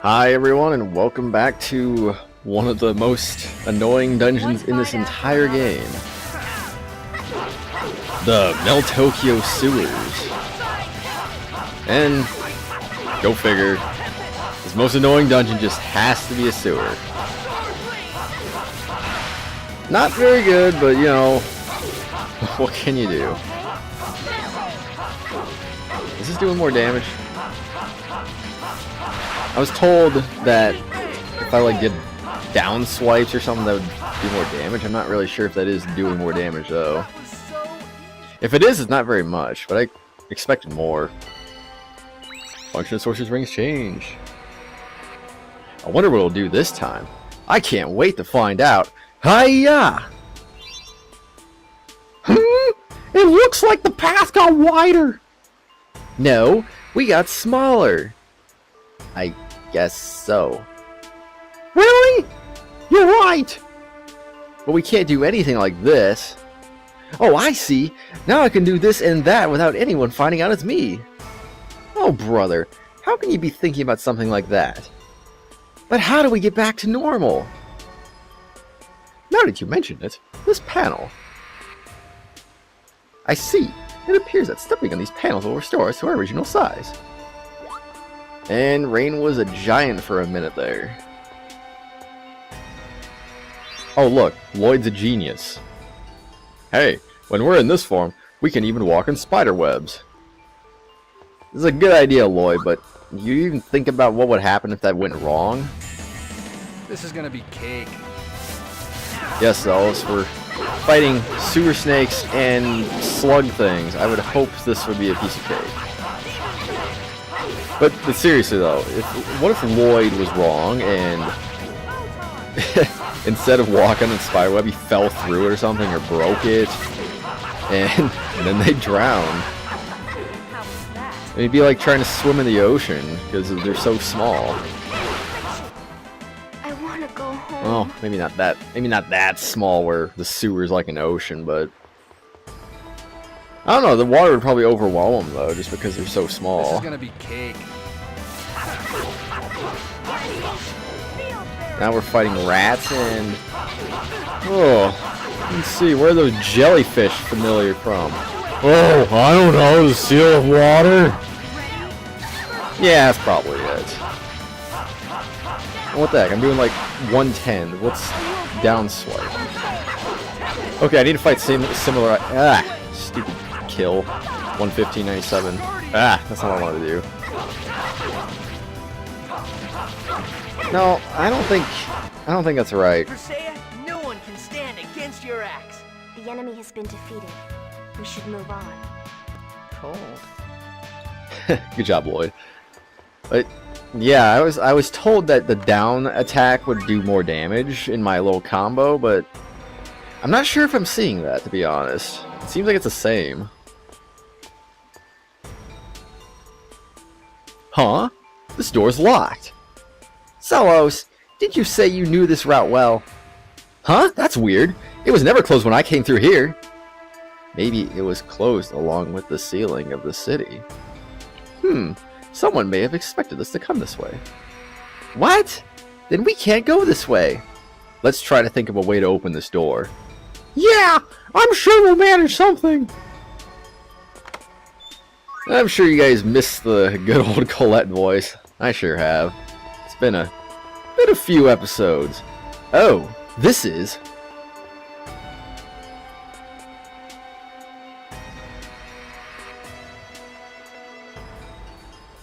Hi everyone, and welcome back to one of the most annoying dungeons in this entire game. The Tokyo sewers. And, go figure, this most annoying dungeon just has to be a sewer. Not very good, but you know, what can you do? Is this doing more damage? I was told that if I like did down swipes or something that would do more damage. I'm not really sure if that is doing more damage though. If it is, it's not very much, but I expected more. Function of Sorcerer's Rings change. I wonder what it'll do this time. I can't wait to find out. Hiya! It looks like the path got wider! No, we got smaller. I guess so. Really? You're right! But we can't do anything like this. Oh, I see. Now I can do this and that without anyone finding out it's me. Oh, brother. How can you be thinking about something like that? But how do we get back to normal? Now that you mention it, this panel. I see. It appears that stepping on these panels will restore us to our original size. And Raine was a giant for a minute there. Oh look, Lloyd's a genius. Hey, when we're in this form, we can even walk in spider webs. This is a good idea, Lloyd, but you even think about what would happen if that went wrong? This is gonna be cake. Yes, Ellis, we're fighting sewer snakes and slug things. I would hope this would be a piece of cake. But seriously though, what if Lloyd was wrong and instead of walking in spiderweb, he fell through it or something, or broke it, and then they drowned? It'd be like trying to swim in the ocean because they're so small. I want to go home. Well, maybe not that small where the sewer's like an ocean, but I don't know, the water would probably overwhelm them though, just because they're so small. This is gonna be cake. Now we're fighting rats and... Oh, let's see, where are those jellyfish familiar from? Oh, I don't know, the seal of water? Yeah, that's probably it. What the heck, I'm doing like 110. What's down swipe? Okay, I need to fight similar... Ah, stupid kill. 115.97. Ah, that's not what I wanted to do. No, I don't think that's right. No one can stand against your axe. The enemy has been defeated. We should move on. Cold. Good job, Lloyd. But yeah, I was told that the down attack would do more damage in my little combo, but I'm not sure if I'm seeing that, to be honest. It seems like it's the same. Huh? This door's locked. Solos, did you say you knew this route well? Huh? That's weird. It was never closed when I came through here. Maybe it was closed along with the ceiling of the city. Someone may have expected us to come this way. What? Then we can't go this way. Let's try to think of a way to open this door. Yeah, I'm sure we'll manage something. I'm sure you guys miss the good old Colette voice. I sure have. It's been a few episodes. Oh, this is...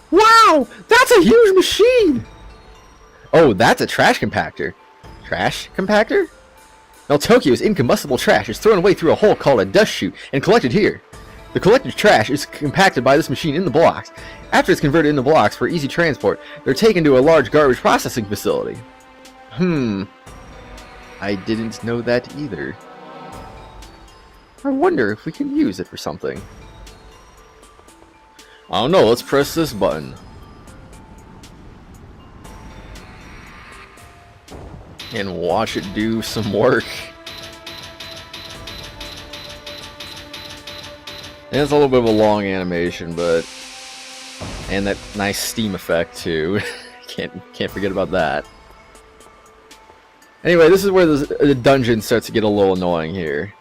Wow, that's a huge machine! Oh, that's a trash compactor. Trash compactor? Tokyo's incombustible trash is thrown away through a hole called a dust chute and collected here. The collected trash is compacted by this machine in the blocks. After it's converted into blocks for easy transport, they're taken to a large garbage processing facility. I didn't know that either. I wonder if we can use it for something. I don't know, let's press this button. And watch it do some work. And it's a little bit of a long animation, but... And that nice steam effect too. Can't forget about that. Anyway, this is where the dungeon starts to get a little annoying here.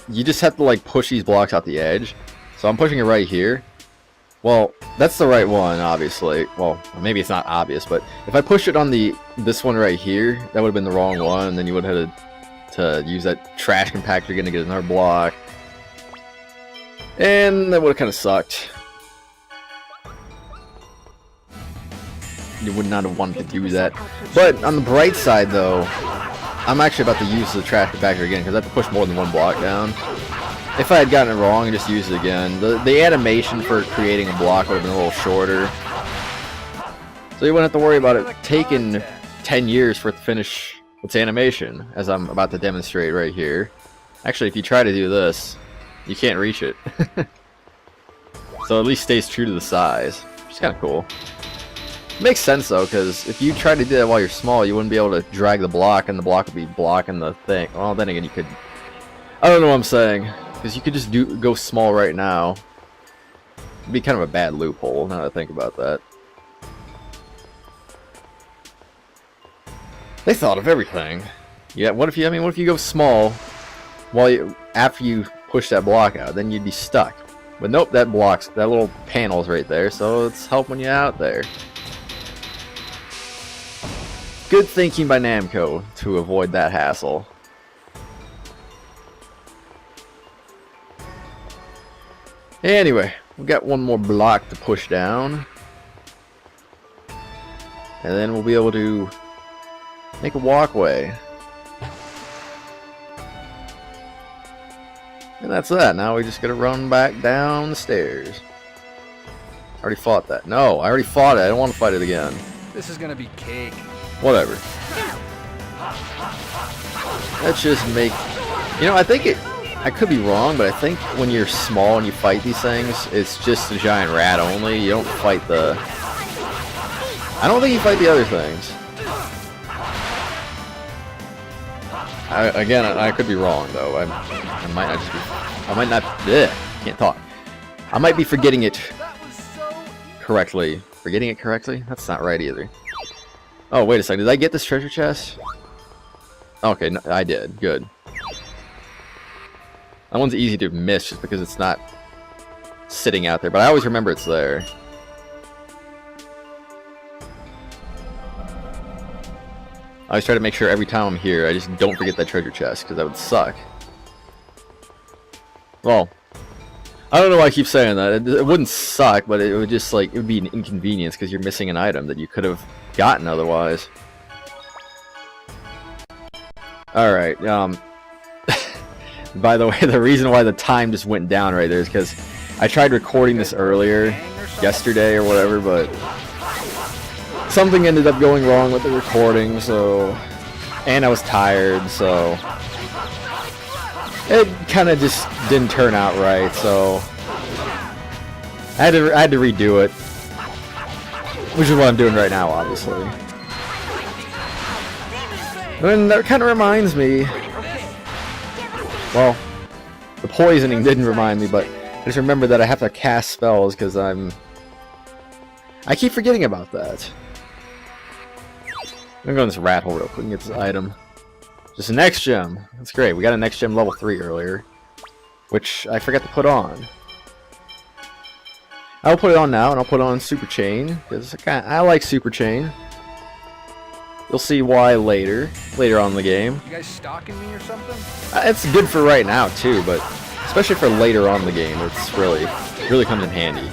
You just have to like push these blocks out the edge. So I'm pushing it right here. Well, that's the right one, obviously. Well, maybe it's not obvious, but if I pushed it on this one right here, that would have been the wrong one, and then you would have had to use that trash compactor again to get another block. And that would have kind of sucked. You would not have wanted to do that. But on the bright side, though, I'm actually about to use the trash compactor again because I have to push more than one block down. If I had gotten it wrong and just used it again, the animation for creating a block would have been a little shorter. So you wouldn't have to worry about it taking 10 years for it to finish its animation, as I'm about to demonstrate right here. Actually, if you try to do this, you can't reach it. So at least stays true to the size, which is kind of cool. Makes sense though, because if you try to do that while you're small, you wouldn't be able to drag the block, and the block would be blocking the thing. Well, then again, you could... I don't know what I'm saying, because you could just go small right now. It'd be kind of a bad loophole, now that I think about that. They thought of everything. Yeah, what if you go small after you push that block out, then you'd be stuck. But nope, that little panel's right there, so it's helping you out there. Good thinking by Namco to avoid that hassle. Anyway, we got one more block to push down. And then we'll be able to make a walkway. And that's that. Now we just gotta run back down the stairs. I already fought that. No, I already fought it. I don't want to fight it again. This is gonna be cake. Whatever. Let's just make... You know, I could be wrong, but I think when you're small and you fight these things, it's just the giant rat only. You don't fight the... I don't think you fight the other things. I could be wrong, though. I might not just be... I might not... Can't talk. I might be forgetting it correctly. Forgetting it correctly? That's not right either. Oh, wait a second. Did I get this treasure chest? Okay, no, I did. Good. That one's easy to miss just because it's not sitting out there, but I always remember it's there. I always try to make sure every time I'm here, I just don't forget that treasure chest, because that would suck. Well, I don't know why I keep saying that. It wouldn't suck, but it would just, like, it would be an inconvenience, because you're missing an item that you could have gotten otherwise. Alright, by the way, the reason why the time just went down right there is because I tried recording this earlier, yesterday or whatever, but something ended up going wrong with the recording, so... And I was tired, so... It kind of just didn't turn out right, so... I had to redo it. Which is what I'm doing right now, obviously. And that kind of reminds me... Well, the poisoning didn't remind me, but I just remember that I have to cast spells because I keep forgetting about that. I'm gonna go in this rat hole real quick and get this item. Just a next gem. That's great. We got a next gem level 3 earlier, which I forgot to put on. I'll put it on now, and I'll put on Super Chain because I like Super Chain. You'll see why later on in the game. You guys stalking me or something? It's good for right now too, but especially for later on in the game, it's really comes in handy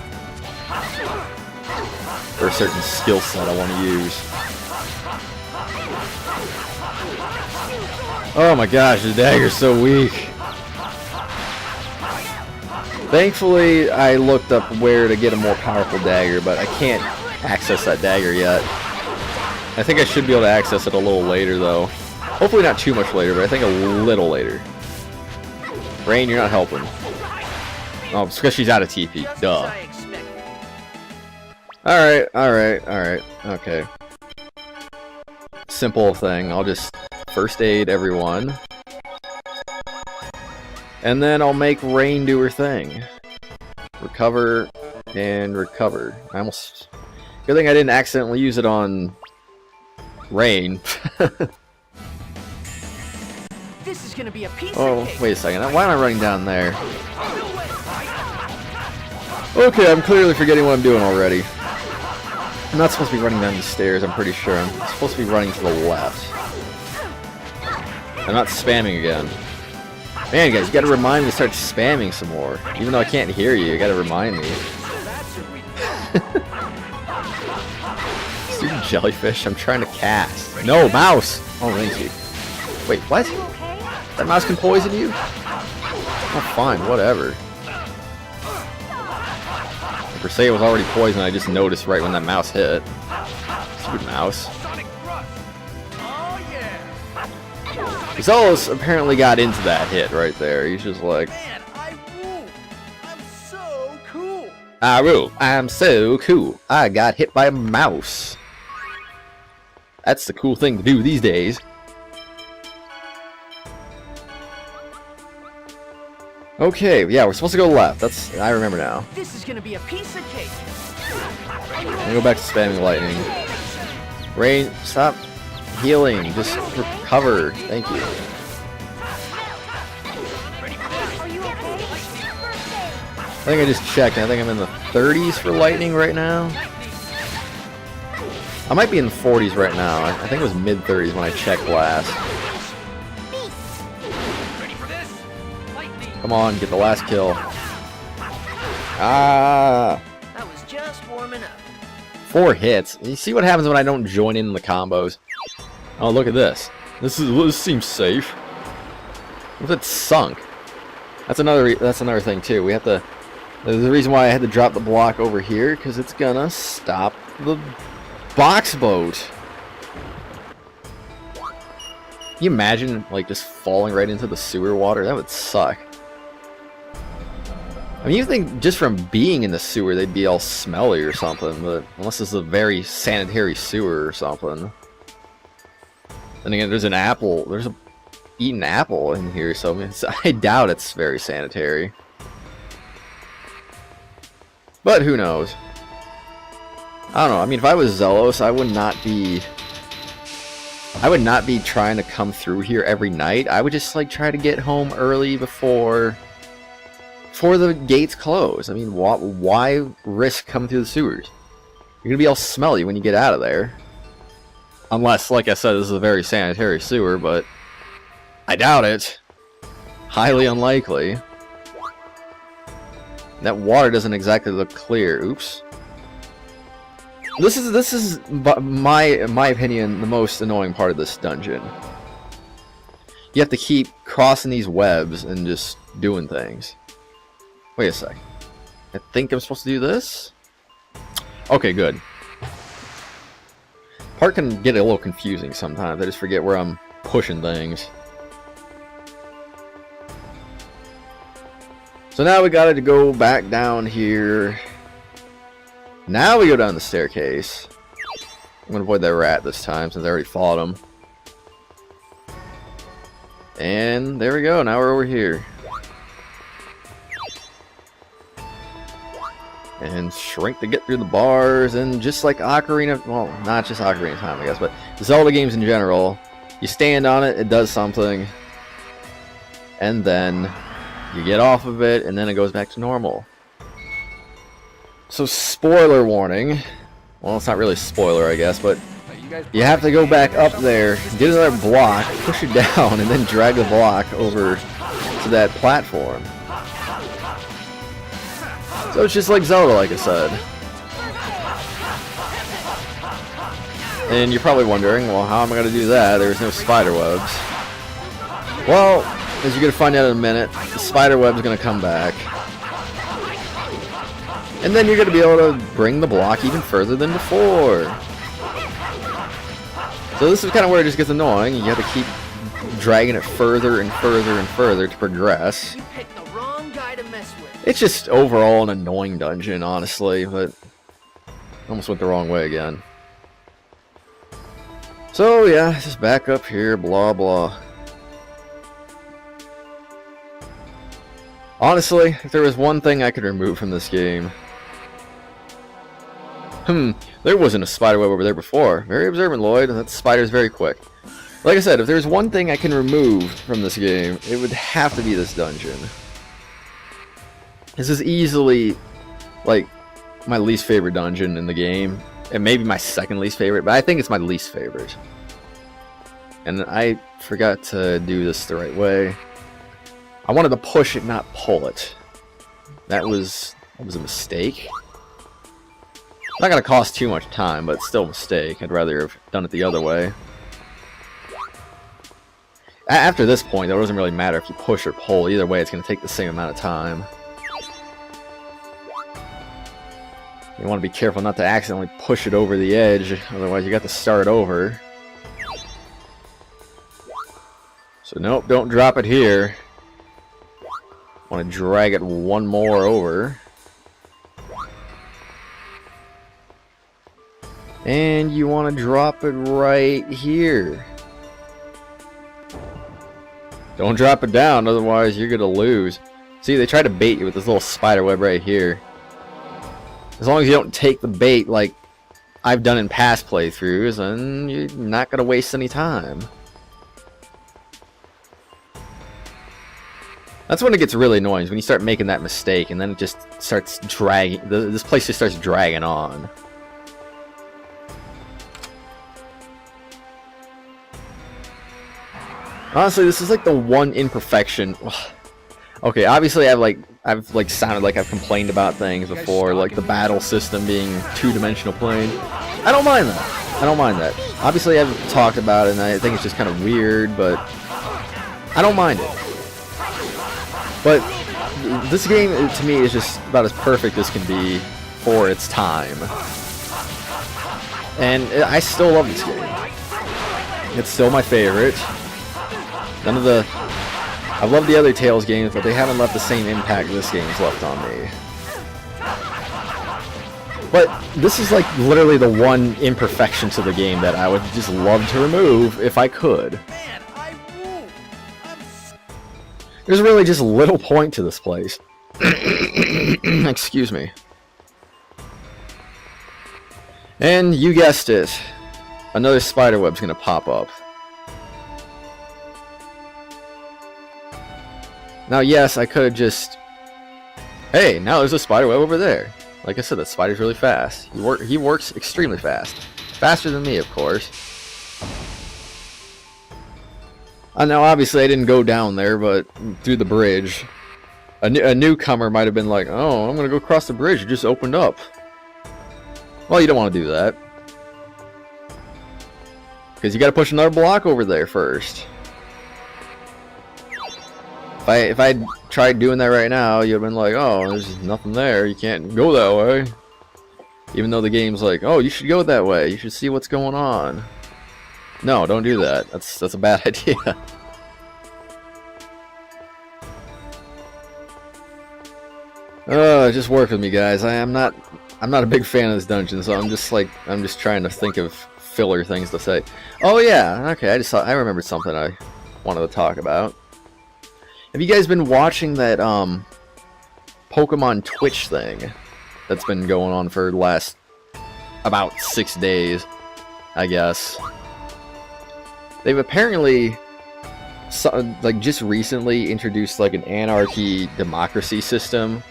for a certain skill set I want to use. Oh my gosh, the dagger's so weak. Thankfully, I looked up where to get a more powerful dagger, but I can't access that dagger yet. I think I should be able to access it a little later, though. Hopefully not too much later, but I think a little later. Raine, you're not helping. Oh, it's because she's out of TP. Duh. Alright. Okay. Simple thing. I'll just first aid everyone. And then I'll make Raine do her thing. Recover and recover. Because Good thing I didn't accidentally use it on Raine. This is gonna be a piece Oh, of cake. wait a second. Why am I running down there? Okay, I'm clearly forgetting what I'm doing already. I'm not supposed to be running down these stairs, I'm pretty sure. I'm supposed to be running to the left. I'm not spamming again. Man, guys, you gotta remind me to start spamming some more. Even though I can't hear you, you gotta remind me. Stupid jellyfish, I'm trying to cast. No, mouse! Oh, thank you. Wait, what? That mouse can poison you? Oh, fine, whatever. Per se, it was already poisoned, I just noticed right when that mouse hit. Stupid mouse. Zelos apparently got into that hit right there. He's just like, Man, I rule. I'm so cool. I rule. I'm so cool. I got hit by a mouse. That's the cool thing to do these days. Okay, yeah, we're supposed to go left. I remember now. This is gonna be a piece of cake. I'm gonna go back to spamming lightning. Raine, stop healing. Just recover. Thank you. I think I just checked. I think I'm in the 30s for lightning right now. I might be in the 40s right now. I think it was mid-30s when I checked last. Come on, get the last kill. Ah! I was just warming up. 4 hits. You see what happens when I don't join in the combos? Oh, look at this. This seems safe. What if it's sunk? That's another thing too. We have to. There's the reason why I had to drop the block over here, because it's gonna stop the box boat. Can you imagine like just falling right into the sewer water? That would suck. I mean, you think just from being in the sewer they'd be all smelly or something, but unless it's a very sanitary sewer or something. Then again, there's an apple. There's a eaten apple in here, so I doubt it's very sanitary. But who knows? I don't know. I mean, if I was Zelos, I would not be trying to come through here every night. I would just like try to get home early before the gates close. I mean, why risk coming through the sewers? You're gonna be all smelly when you get out of there. Unless, like I said, this is a very sanitary sewer, but I doubt it. Highly unlikely. That water doesn't exactly look clear. Oops. This is my opinion, the most annoying part of this dungeon. You have to keep crossing these webs and just doing things. Wait a sec. I think I'm supposed to do this? Okay, good. Part can get a little confusing sometimes. I just forget where I'm pushing things. So now we gotta go back down here. Now we go down the staircase. I'm gonna avoid that rat this time since I already fought him. And there we go. Now we're over here. And shrink to get through the bars, and just like Ocarina, well, not just Ocarina of Time, I guess, but Zelda games in general, you stand on it, it does something, and then you get off of it, and then it goes back to normal. So, spoiler warning. Well, it's not really a spoiler, I guess, but you have to go back up there, get another block, push it down, and then drag the block over to that platform. So it's just like Zelda, like I said. And you're probably wondering, well, how am I going to do that? There's no spider webs. Well, as you're going to find out in a minute, the spider web's going to come back. And then you're going to be able to bring the block even further than before. So this is kind of where it just gets annoying. You have to keep dragging it further and further and further to progress. You picked the wrong guy to mess with. It's just overall an annoying dungeon, honestly, but almost went the wrong way again. So yeah, just back up here, blah blah. Honestly, if there was one thing I could remove from this game, There wasn't a spiderweb over there before. Very observant, Lloyd. That spider's very quick. Like I said, if there's one thing I can remove from this game, it would have to be this dungeon. This is easily, like, my least favorite dungeon in the game. And maybe my second least favorite, but I think it's my least favorite. And I forgot to do this the right way. I wanted to push it, not pull it. That was a mistake. Not gonna cost too much time, but it's still a mistake. I'd rather have done it the other way. After this point, though, it doesn't really matter if you push or pull. Either way, it's gonna take the same amount of time. You want to be careful not to accidentally push it over the edge, otherwise you got to start over. So nope, don't drop it here. Want to drag it one more over. And you want to drop it right here. Don't drop it down, otherwise you're gonna lose. See, they try to bait you with this little spider web right here. As long as you don't take the bait like I've done in past playthroughs, then you're not gonna waste any time. That's when it gets really annoying, is when you start making that mistake and then it just starts dragging. This place just starts dragging on. Honestly, this is like the one imperfection. Okay, obviously I've sounded like I've complained about things before, like the battle system being two-dimensional plane. I don't mind that. I don't mind that. Obviously I've talked about it and I think it's just kind of weird, but I don't mind it. But this game, to me, is just about as perfect as can be for its time. And I still love this game. It's still my favorite. I've loved the other Tales games, but they haven't left the same impact this game's left on me. But this is like literally the one imperfection to the game that I would just love to remove if I could. Man, I rule. There's really just little point to this place. Excuse me. And you guessed it. Another spiderweb's gonna pop up. Now, yes, I could have just... Hey, now there's a spiderweb over there. Like I said, that spider's really fast. He works extremely fast. Faster than me, of course. Now, obviously, I didn't go down there, but through the bridge. A newcomer might have been like, oh, I'm going to go across the bridge. It just opened up. Well, you don't want to do that. Because you got to push another block over there first. If I tried doing that right now, you'd have been like, oh, there's nothing there. You can't go that way. Even though the game's like, oh, you should go that way. You should see what's going on. No, don't do that. That's a bad idea. Just work with me, guys. I'm not a big fan of this dungeon, so I'm just trying to think of filler things to say. Oh yeah, okay. I remembered something I wanted to talk about. Have you guys been watching that Pokemon Twitch thing that's been going on for the last about 6 days, I guess? They've apparently just recently introduced like an anarchy democracy system,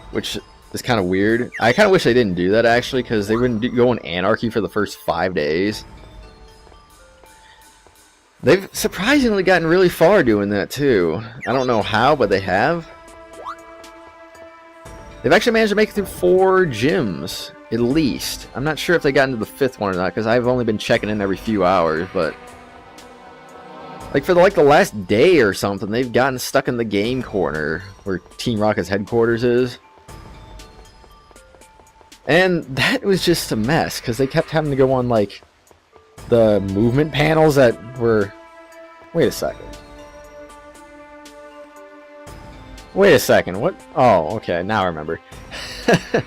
which is kind of weird. I kind of wish they didn't do that actually, because they wouldn't go in anarchy for the first 5 days. They've surprisingly gotten really far doing that too. I don't know how, but they have. They've actually managed to make it through 4 gyms, at least. I'm not sure if they got into the 5th one or not, because I've only been checking in every few hours, but... like, for the last day or something, they've gotten stuck in the game corner, where Team Rocket's headquarters is. And that was just a mess, because they kept having to go on, like... the movement panels that were... wait a second. Wait a second, what? Oh, okay, now I remember. I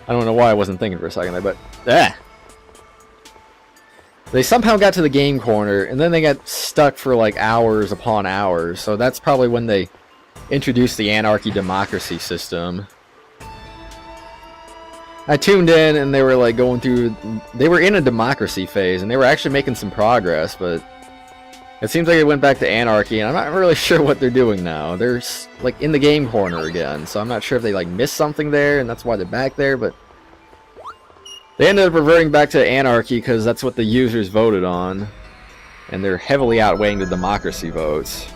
don't know why I wasn't thinking for a second there, but... They somehow got to the game corner, and then they got stuck for like hours upon hours, so that's probably when they introduced the anarchy democracy system. I tuned in and they were like going through, they were in a democracy phase and they were actually making some progress, but it seems like it went back to anarchy and I'm not really sure what they're doing now. They're like in the game corner again, so I'm not sure if they like missed something there and that's why they're back there, but they ended up reverting back to anarchy because that's what the users voted on, and they're heavily outweighing the democracy votes.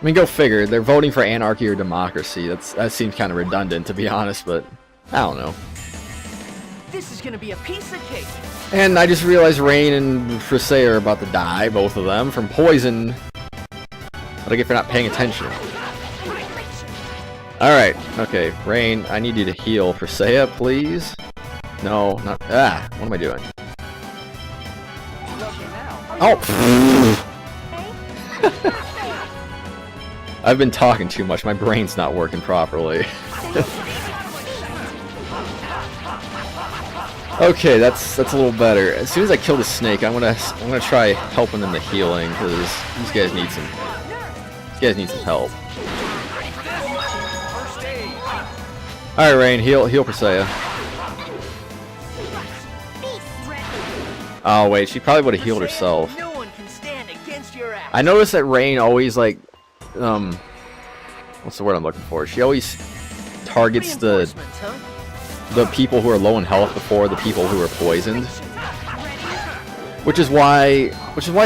I mean, go figure. They're voting for anarchy or democracy. That seems kind of redundant, to be honest, but I don't know. This is gonna be a piece of cake. And I just realized Raine and Frisay are about to die, both of them, from poison. But I guess they're not paying attention. Alright, okay, Raine, I need you to heal Frisay, please. No, not. Ah, what am I doing? Oh! I've been talking too much. My brain's not working properly. Okay, that's a little better. As soon as I kill the snake, I'm gonna try helping them to healing because these guys need some help. All right, Raine, heal Persea. Oh wait, she probably would have healed herself. No one can stand against your ass. I noticed that Raine always like what's the word I'm looking for? She always targets the people who are low in health before the people who are poisoned. Which is why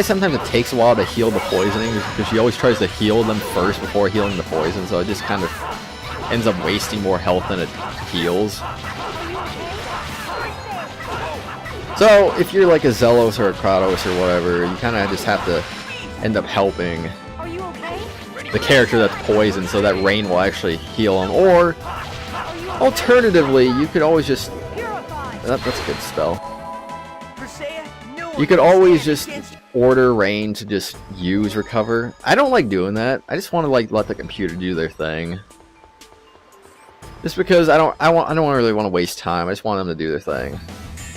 sometimes it takes a while to heal the poisoning, because she always tries to heal them first before healing the poison, so it just kind of ends up wasting more health than it heals. So if you're like a Zelos or a Kratos or whatever, you kind of just have to end up helping the character that's poisoned so that Raine will actually heal him. Or alternatively, you could always just that's a good spell. You could always just order Raine to just use recover. I don't like doing that. I just want to like let the computer do their thing. Just because I don't really want to waste time. I just want them to do their thing.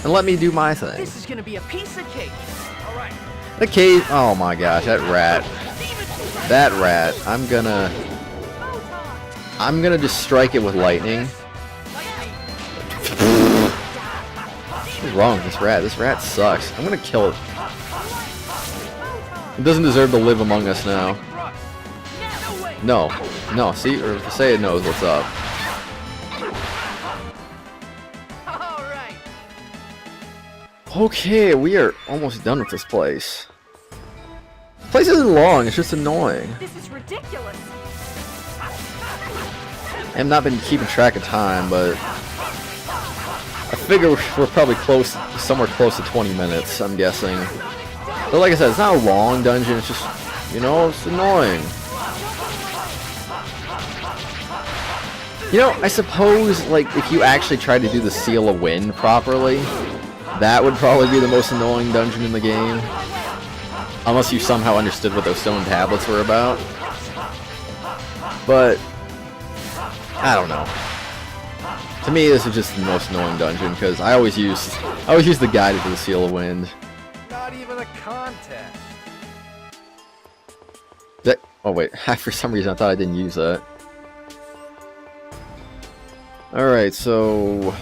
And let me do my thing. This is gonna be a piece of cake. All right. The cave. Oh my gosh, that rat. That rat. I'm gonna just strike it with lightning. What's wrong with this rat? This rat sucks. I'm gonna kill it. It doesn't deserve to live among us now. No. No, see? Or say it knows what's up. Okay, we are almost done with this place. This place isn't long, it's just annoying. This is ridiculous. I've not been keeping track of time, but I figure we're probably somewhere close to 20 minutes, I'm guessing. But like I said, it's not a long dungeon, it's just, you know, it's annoying. You know, I suppose, like, if you actually tried to do the Seal of Wind properly, that would probably be the most annoying dungeon in the game. Unless you somehow understood what those stone tablets were about. But I don't know. To me, this is just the most annoying dungeon because I always use the guide to the Seal of Wind. Not even a contest. Oh wait, for some reason I thought I didn't use that. Alright, so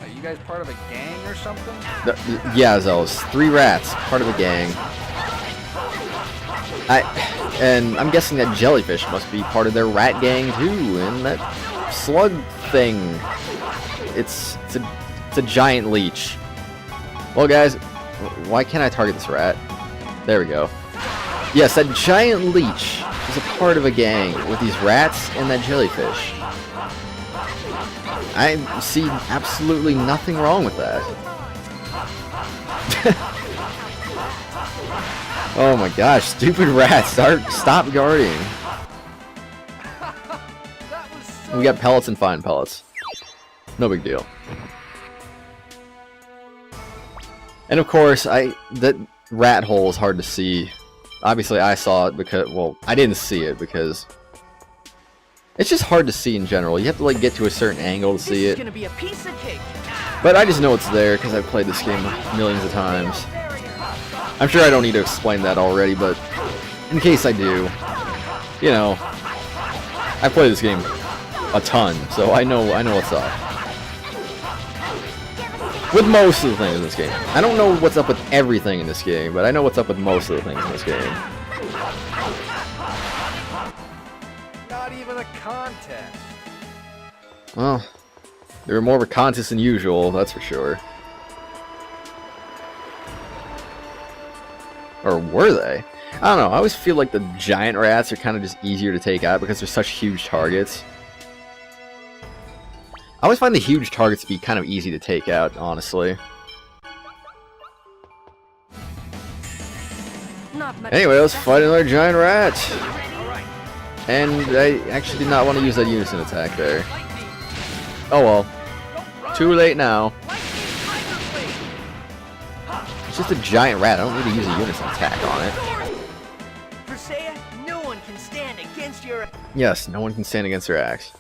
Are you guys part of a gang or something? yeah, Zelos. 3 rats, part of a gang. And I'm guessing that jellyfish must be part of their rat gang too, and that slug thing. It's a giant leech. Well guys, why can't I target this rat? There we go. Yes, that giant leech is a part of a gang with these rats and that jellyfish. I see absolutely nothing wrong with that. Oh my gosh, stupid rats, stop guarding. We got pellets and fine pellets. No big deal. And of course, that rat hole is hard to see. Obviously I saw it because, well, I didn't see it because it's just hard to see in general. You have to like get to a certain angle to see it. But I just know it's there because I've played this game millions of times. I'm sure I don't need to explain that already, but in case I do, you know, I've played this game a ton, so I know what's up. With most of the things in this game. I don't know what's up with everything in this game, but I know what's up with most of the things in this game. Not even a contest. Well, they were more of a contest than usual, that's for sure. Or were they? I don't know, I always feel like the giant rats are kind of just easier to take out because they're such huge targets. I always find the huge targets to be kind of easy to take out, honestly. Anyway, let's fight another giant rat. And I actually did not want to use that unison attack there. Oh well. Too late now. It's just a giant rat. I don't need to use a unison attack on it. No one can stand against your... Yes, no one can stand against her axe.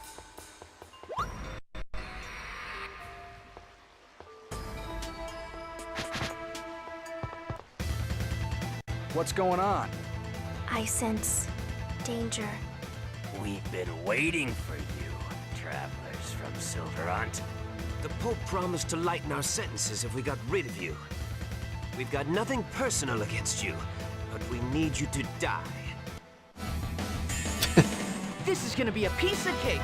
What's going on? I sense danger. We've been waiting for you, travelers from Silverant. The Pope promised to lighten our sentences if we got rid of you. We've got nothing personal against you, but we need you to die. This is gonna be a piece of cake.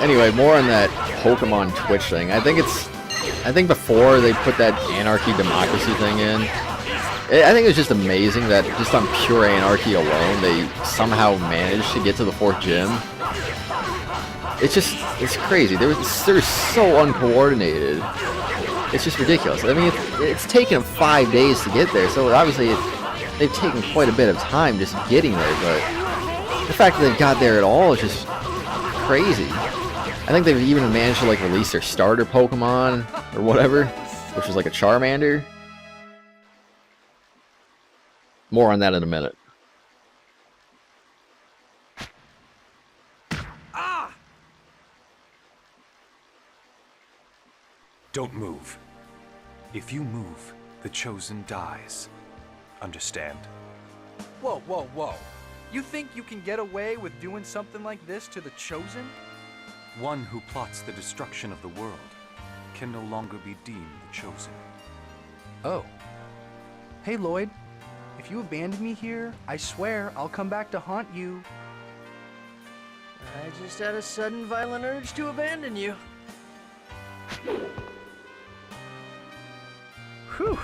Anyway, more on that Pokemon Twitch thing. I think before they put that anarchy democracy thing in, I think it was just amazing that just on pure anarchy alone, they somehow managed to get to the 4th gym. It's crazy. They're so uncoordinated. It's just ridiculous. I mean, it's taken them 5 days to get there, so obviously they've taken quite a bit of time just getting there, but the fact that they got there at all is just crazy. I think they've even managed to like release their starter Pokemon or whatever, which was like a Charmander. More on that in a minute. Don't move. If you move, the Chosen dies. Understand? Whoa, whoa, whoa. You think you can get away with doing something like this to the Chosen? One who plots the destruction of the world can no longer be deemed the Chosen. Oh. Hey, Lloyd. If you abandon me here, I swear I'll come back to haunt you. I just had a sudden violent urge to abandon you. Whew.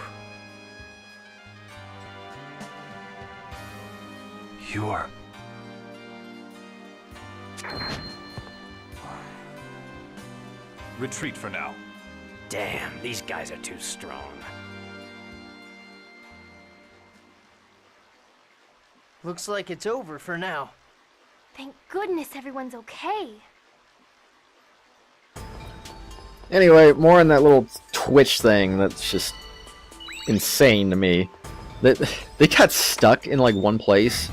You're... Retreat for now. Damn, these guys are too strong. Looks like it's over for now. Thank goodness everyone's okay. Anyway, more on that little Twitch thing that's just insane to me. They got stuck in like one place.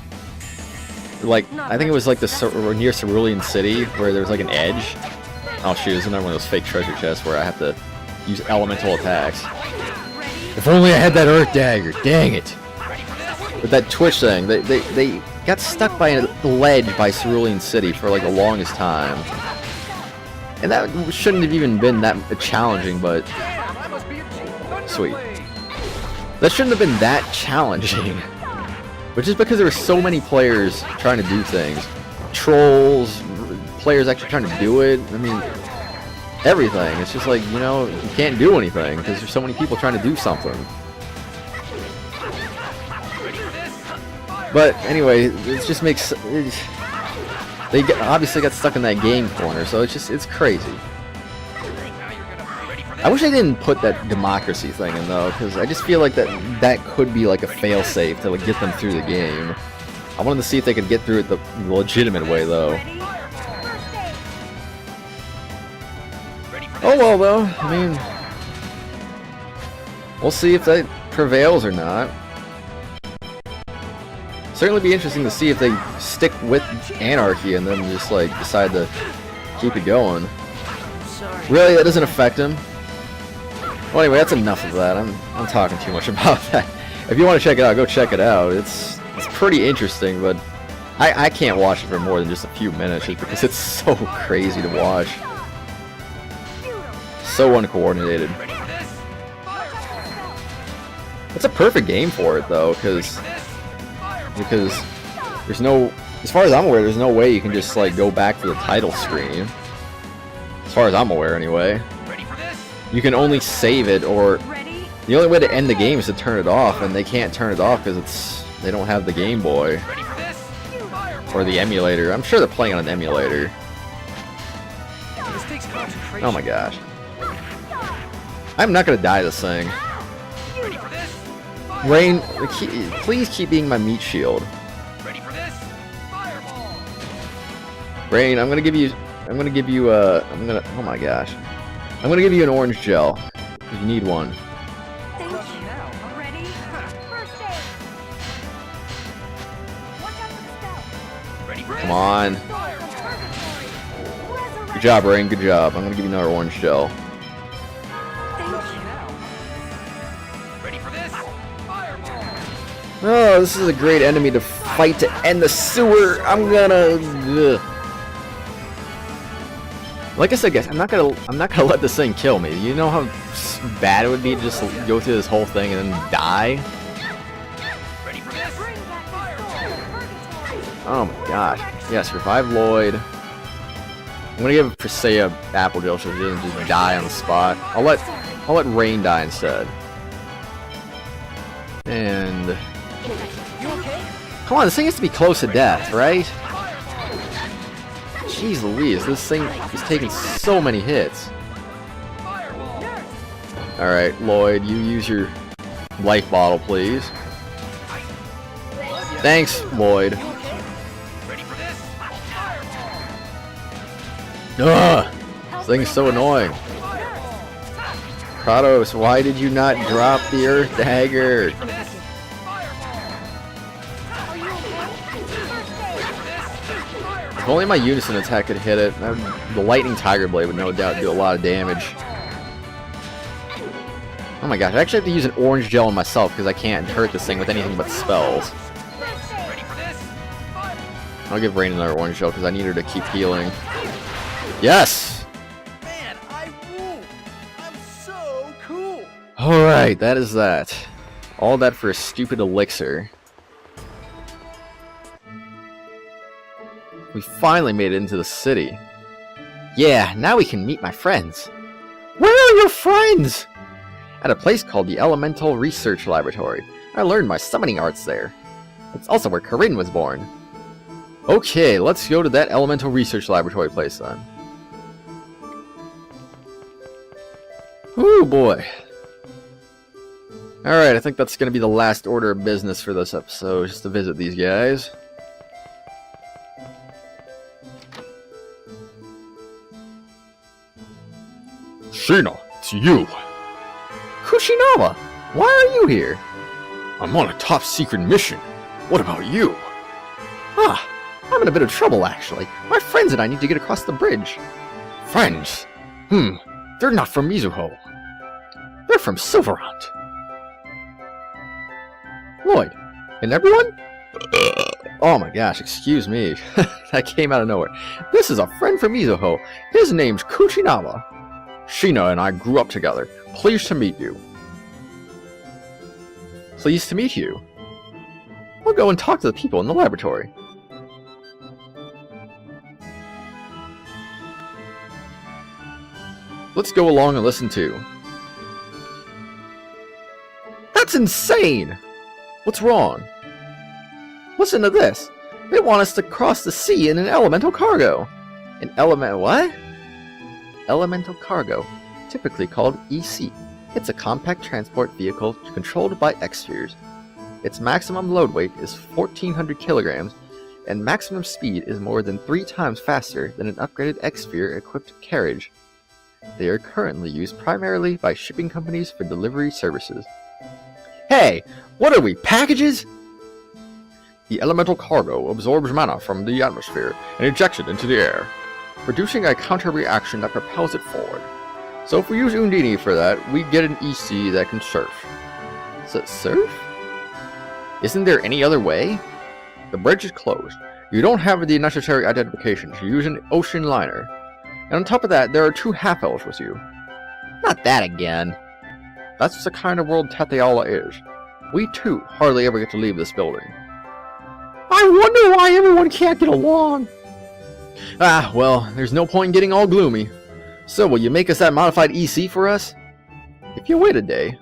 Like, I think it was like near Cerulean City where there was like an edge. Oh shoot, it's another one of those fake treasure chests where I have to use elemental attacks. If only I had that Earth Dagger, dang it! But that Twitch thing, they got stuck by a ledge by Cerulean City for like the longest time. And that shouldn't have even been that challenging, but... Sweet. That shouldn't have been that challenging. But just because there were so many players trying to do things. Trolls, players actually trying to do it, I mean... Everything. It's just like, you know, you can't do anything because there's so many people trying to do something. But anyway, it just makes... They obviously got stuck in that game corner, so it's crazy. I wish I didn't put that democracy thing in though, because I just feel like that could be like a failsafe to like get them through the game. I wanted to see if they could get through it the legitimate way though. Oh well though, I mean, we'll see if that prevails or not. Certainly be interesting to see if they stick with anarchy and then just like decide to keep it going. Really, that doesn't affect him. Well, anyway, that's enough of that. I'm talking too much about that. If you want to check it out, go check it out. It's pretty interesting, but I can't watch it for more than just a few minutes just because it's so crazy to watch. So uncoordinated. It's a perfect game for it though, because there's no, as far as I'm aware, there's no way you can just like go back to the title screen. As far as I'm aware, anyway. You can only save it, or the only way to end the game is to turn it off, and they can't turn it off because they don't have the Game Boy or the emulator. I'm sure they're playing on an emulator. Oh my gosh. I'm not gonna die this thing. Raine, please keep being my meat shield. Raine, oh my gosh. I'm gonna give you an orange gel. You need one. Thank you. Ready? First aid. Watch out for the spell. Come on. Good job, Raine, good job. I'm gonna give you another orange gel. Oh, this is a great enemy to fight to end the sewer. I'm gonna... Ugh. Like I said, guys, I'm not gonna let this thing kill me. You know how bad it would be to just go through this whole thing and then die? Oh my gosh. Yes, revive Lloyd. I'm gonna give Presea apple gel so she doesn't just die on the spot. I'll let Raine die instead. And come on, this thing has to be close to death, right? Jeez Louise, this thing is taking so many hits. Alright, Lloyd, you use your life bottle, please. Thanks, Lloyd. Ugh! This thing's so annoying. Kratos, why did you not drop the Earth Dagger? If only my unison attack could hit it. The Lightning Tiger Blade would no doubt do a lot of damage. Oh my gosh, I actually have to use an orange gel on myself because I can't hurt this thing with anything but spells. I'll give Raine another orange gel because I need her to keep healing. Yes! Man, I rule! I'm so cool! Alright, that is that. All that for a stupid elixir. We finally made it into the city. Yeah, now we can meet my friends. Where are your friends? At a place called the Elemental Research Laboratory. I learned my summoning arts there. It's also where Corinne was born. Okay, let's go to that Elemental Research Laboratory place then. Ooh boy. Alright, I think that's going to be the last order of business for this episode, just to visit these guys. Shina, it's you. Kushinawa, why are you here? I'm on a top secret mission. What about you? Ah, I'm in a bit of trouble actually. My friends and I need to get across the bridge. Friends? They're not from Mizuho. They're from Silverant. Lloyd, and everyone? Oh my gosh, excuse me. That came out of nowhere. This is a friend from Mizuho. His name's Kuchinawa. Shina and I grew up together. Pleased to meet you. Pleased to meet you. We'll go and talk to the people in the laboratory. Let's go along and listen to. That's insane! What's wrong? Listen to this. They want us to cross the sea in an elemental cargo. An what? Elemental cargo, typically called EC. It's a compact transport vehicle controlled by X-spheres. Its maximum load weight is 1,400 kilograms, and maximum speed is more than 3 times faster than an upgraded X-sphere equipped carriage. They are currently used primarily by shipping companies for delivery services. Hey, what are we, packages? The elemental cargo absorbs mana from the atmosphere and ejects it into the air, producing a counter-reaction that propels it forward. So if we use Undine for that, we get an EC that can surf. Surf? Isn't there any other way? The bridge is closed. You don't have the necessary identification to use an ocean liner. And on top of that, there are 2 half-elves with you. Not that again. That's the kind of world Tetheala is. We, too, hardly ever get to leave this building. I wonder why everyone can't get along. Ah, well, there's no point in getting all gloomy. So, will you make us that modified EC for us? If you wait a day,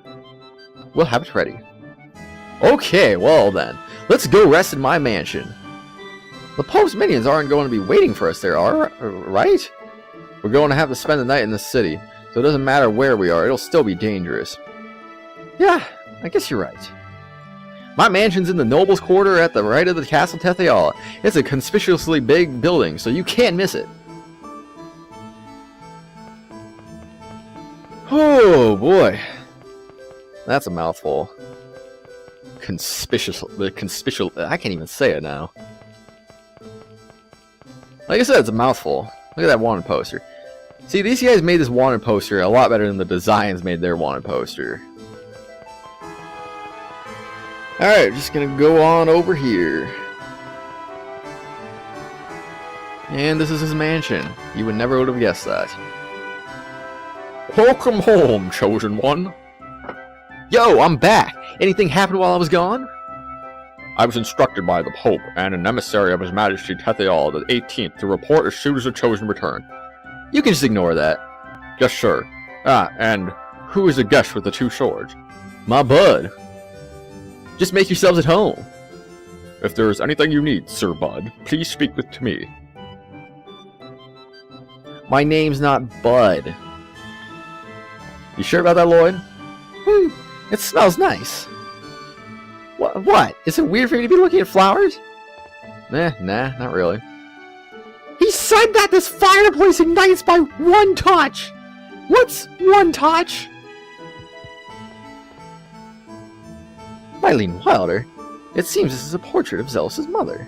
we'll have it ready. Okay, well then, let's go rest in my mansion. The Pope's minions aren't going to be waiting for us there, right? We're going to have to spend the night in the city, so it doesn't matter where we are, it'll still be dangerous. Yeah, I guess you're right. My mansion's in the Nobles' Quarter at the right of the Castle Tetheala. It's a conspicuously big building, so you can't miss it. Oh boy. That's a mouthful. Conspicuous. I can't even say it now. Like I said, it's a mouthful. Look at that wanted poster. See, these guys made this wanted poster a lot better than the designs made their wanted poster. Alright, just gonna go on over here. And this is his mansion. You would never would have guessed that. Welcome home, chosen one. Yo, I'm back. Anything happened while I was gone? I was instructed by the Pope and an emissary of His Majesty Tetheala the 18th to report as soon as the chosen return. You can just ignore that. Yes, sir. Ah, and who is the guest with the 2 swords? My bud. Just make yourselves at home. If there is anything you need, Sir Bud, please speak to me. My name's not Bud. You sure about that, Lloyd? It smells nice. What? Is it weird for me to be looking at flowers? Nah, not really. He said that this fireplace ignites by 1 touch! What's 1 touch? Eileen Wilder? It seems this is a portrait of Zealous' mother.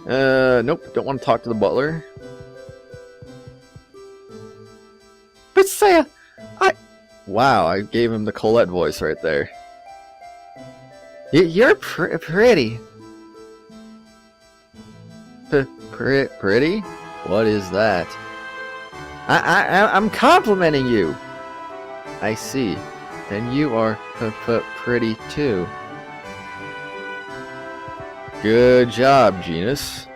Nope, don't want to talk to the butler. But Saya, Wow, I gave him the Colette voice right there. You're pretty. Pretty? What is that? I'm complimenting you. I see. And you are pretty too. Good job, Genus.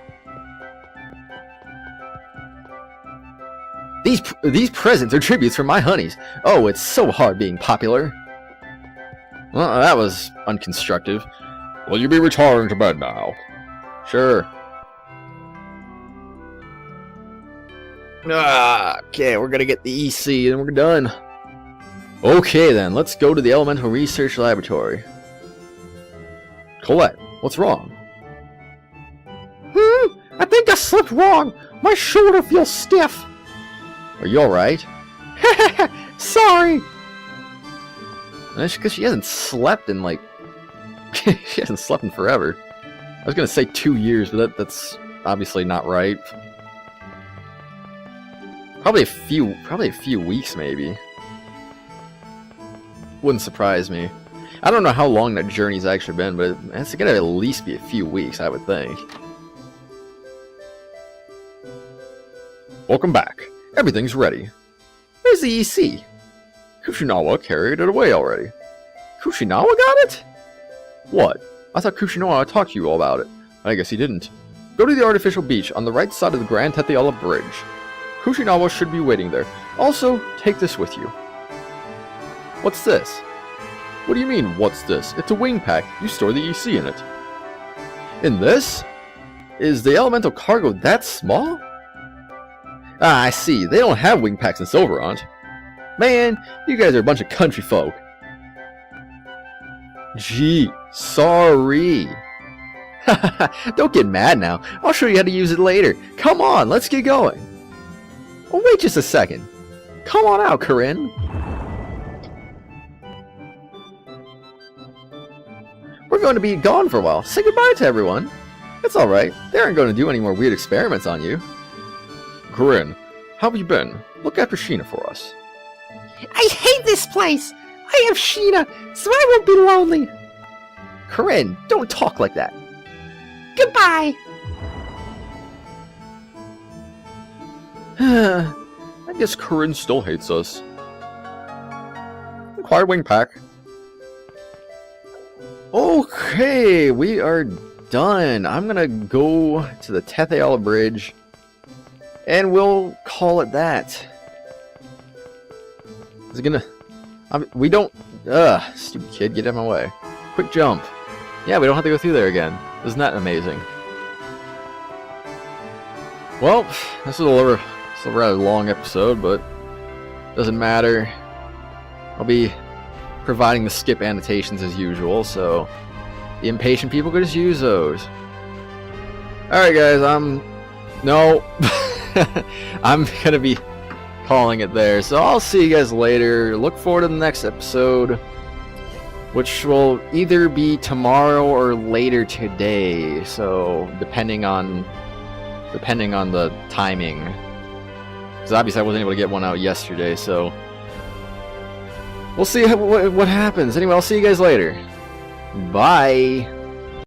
These presents are tributes from my honeys. Oh, it's so hard being popular. Well, that was unconstructive. Will you be retiring to bed now? Sure. Okay, we're gonna get the EC and we're done. Okay then, let's go to the Elemental Research Laboratory. Colette, what's wrong? I think I slipped wrong. My shoulder feels stiff. Are you alright? Sorry. That's because she hasn't slept in like... she hasn't slept in forever. I was gonna say 2 years, but that's obviously not right. Probably a few weeks, maybe. Wouldn't surprise me. I don't know how long that journey's actually been, but it's gonna at least be a few weeks, I would think. Welcome back. Everything's ready. Where's the EC? Kushinawa carried it away already. Kushinawa got it? What? I thought Kushinawa talked to you all about it. I guess he didn't. Go to the artificial beach on the right side of the Grand Tetheala Bridge. Kushinawa should be waiting there. Also, take this with you. What's this? What do you mean, what's this? It's a wing pack. You store the EC in it. In this? Is the elemental cargo that small? Ah, I see. They don't have wing packs in Silverant. Man, you guys are a bunch of country folk. Gee, sorry. Don't get mad now. I'll show you how to use it later. Come on, let's get going. Oh, wait just a second. Come on out, Corinne. We're going to be gone for a while. Say goodbye to everyone. It's alright. They aren't going to do any more weird experiments on you. Corinne, how have you been? Look after Sheena for us. I hate this place! I have Sheena, so I won't be lonely! Corinne, don't talk like that. Goodbye. I guess Corinne still hates us. Quiet Wing Pack. Okay, we are done. I'm gonna go to the Tetheala Bridge, and we'll call it that. Is it gonna... we don't... stupid kid, get out of my way. Quick jump. Yeah, we don't have to go through there again. Isn't that amazing? Well, this is a rather long episode, but doesn't matter. I'll be providing the skip annotations as usual, so the impatient people could just use those. Alright guys, no. I'm gonna be calling it there, so I'll see you guys later. Look forward to the next episode, which will either be tomorrow or later today, so depending on the timing, because obviously I wasn't able to get one out yesterday, so we'll see what happens. Anyway, I'll see you guys later. Bye.